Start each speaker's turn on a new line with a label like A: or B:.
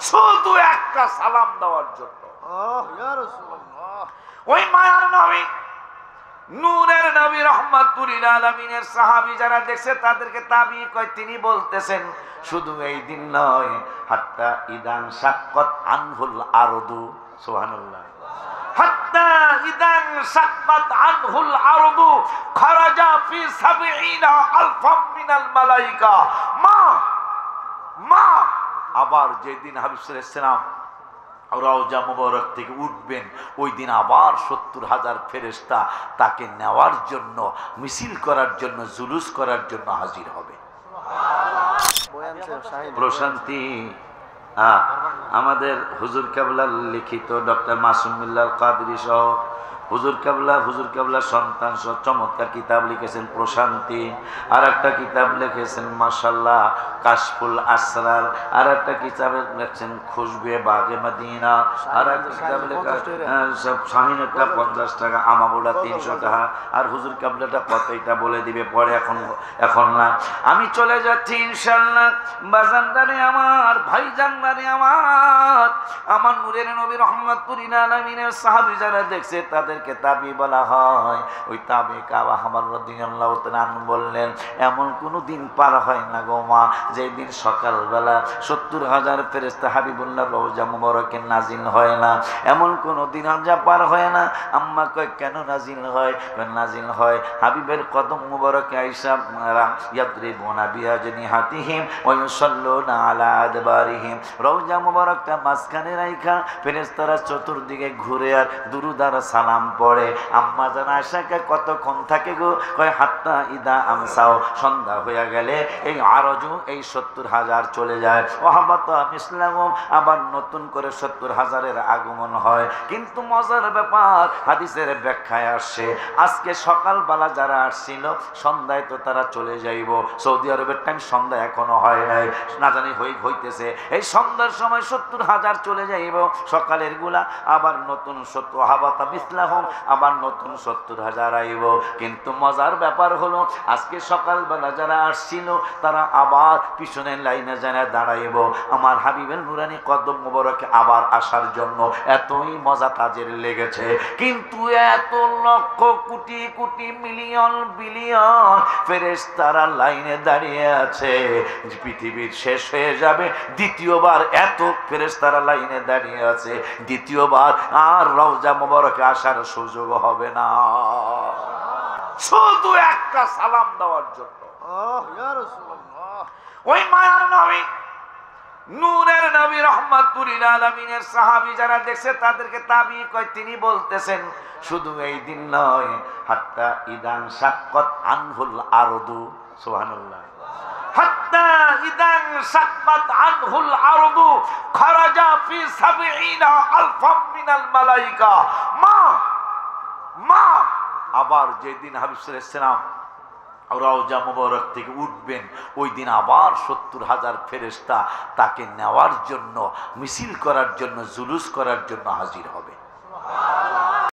A: শুধু একটা সালাম দেওয়ার জন্য। ওই মায়ার নবী, নূরের নবী, রহমাতুল লিল আলামিনের সাহাবী যারা দেখছে তাদেরকে তাবি কয়, তিনি বলতেছেন শুধু এই দিন নয়, হাত্তা ইদান শাক্কাত আনহুল আরদু, সুবহানাল্লাহ, হাত্তা ইদান শাক্কাত আনহুল আরদু খারাজা ফি ৭০ আলফাম মিনাল মালায়েকা। মা আবার যেদিন হাবিব সাল্লাল্লাহু আলাইহি ওয়াসাল্লাম রওজা মুবারক থেকে উঠবেন, ওই দিন আবার ৭০,০০০ ফেরেশতা তাকে নেওয়ার জন্য, মিছিল করার জন্য, জুলুস করার জন্য হাজির হবে। প্রশান্তি। আমাদের হুজুর কেবলার লিখিত ডক্টর মাসুম বিল্লাহ কাদরি সহ হুজুর কেবলা সন্তান সহ চমৎকার কিতাব লিখেছেন প্রশান্তি। আর একটা কিতাব লিখেছেন মাশাআল্লাহ কাশফুল আসরার। আর একটা কিতাব লিখছেন খুশবে বাগে মদিনা। আর একটা কিতাব লেখা সব শাহিন একটা 50 টাকা, আমাবুলা 300 টাকা। আর হুজুর কেবলাটা কত এটা বলে দিবে পরে, এখন না। আমি চলে যাচ্ছি ইনশাআল্লাহ। বাজানদারে আমার, ভাইজানদারে আমার নূরের নবী রহমাতুল লিল আলামিনের সাহাবী যারা দেখছে তাদেরকে তাবি বলা হয়। ওই তাবি কাবা আমার রাদিয়াল্লাহু তাআলা বললেন, এমন কোনো দিন পার হয় না গো মা, যেই দিন সকালবেলা ৭০,০০০ ফেরেশতা হাবিবুল্লাহ রওজা মুবারকে নাজিল হয় না। এমন কোনো দিন যা পার হয় না। আম্মা কয় কেন নাজিল হয়? নাজিল হয় হাবিবের কদম মুবারকে আয়েশা ইয়াদরিবুনা বিআজনিহাতিহিম ওয়া ইউসাল্লুনা আলা আদবারিহিম। রওজা মুবারকটা মাঝখানে রাইখা ফেরেশতারা চতুর্দিকে ঘুরে আর দুরূদ আর সালাম পড়ে। আম্মা জান আয়েশাকে কতক্ষণ থাকে গো? কয় হাত্তা ইদা আমসাও, সন্ধ্যা হয়ে গেলে এই আরজু এই ৭০,০০০ চলে যায়। ওয়াহাবাতা মিসলাহুম, আবার নতুন করে ৭০,০০০-এর আগমন হয়। কিন্তু মজার ব্যাপার, হাদিসের ব্যাখ্যায় আসছে আজকে সকালবেলা যারা আসছিল সন্ধ্যায় তো তারা চলে যাইব। সৌদি আরবের টাইম সন্ধ্যা এখনো হয় নাই, না জানি হইতেছে। এই সন্ধ্যার সময় ৭০,০০০ চলে যাইব, সকালের গুলা আবার নতুন ৭০ হাবাতা মিসলাহুম, আবার নতুন ৭০,০০০ আইব। কিন্তু মজার ব্যাপার হলো আজকে সকালবেলা যারা আসছিল তারা আবার পিছনের লাইনে যারা দাঁড়াইব আমার হাবিবের নুরানি কদম মুবারকে আবার আসার জন্য। এতই মজা তাদের লেগেছে। কিন্তু এত লক্ষ কোটি কোটি মিলিয়ন বিলিয়ন ফেরেশতারা লাইনে দাঁড়িয়ে আছে, পৃথিবীর শেষ হয়ে যাবে, দ্বিতীয়বার এত ফেরেশতারা লাইনে দাঁড়িয়ে আছে, দ্বিতীয়বার আর রওজা মুবারকে আসার সুযোগ হবে না, শুধু একটা সালাম দেওয়ার জন্য। ওই মায়ার নবী, নূরের নবী, রহমাতুল লিল আলামিনের সাহাবী যারা দেখছে তাদেরকে তাবি কয়, তিনি বলতেছেন শুধু এই দিন নয়, হাত্তা ইদান শাক্কাত আনহুল আরদু, সুবহানাল্লাহ, হাত্তা ইদান শাক্কাত আনহুল আরদু খারাজা ফি ৭০ আলফাম মিনাল মালায়েকা। মা আবার যেদিন হাবিব সাল্লাল্লাহু আলাইহি ওয়াসাল্লাম রওজা মুবারক থেকে উঠবেন, ওই দিন আবার ৭০,০০০ ফেরেশতা তাকে নেওয়ার জন্য, মিছিল করার জন্য, জুলুস করার জন্য হাজির হবে।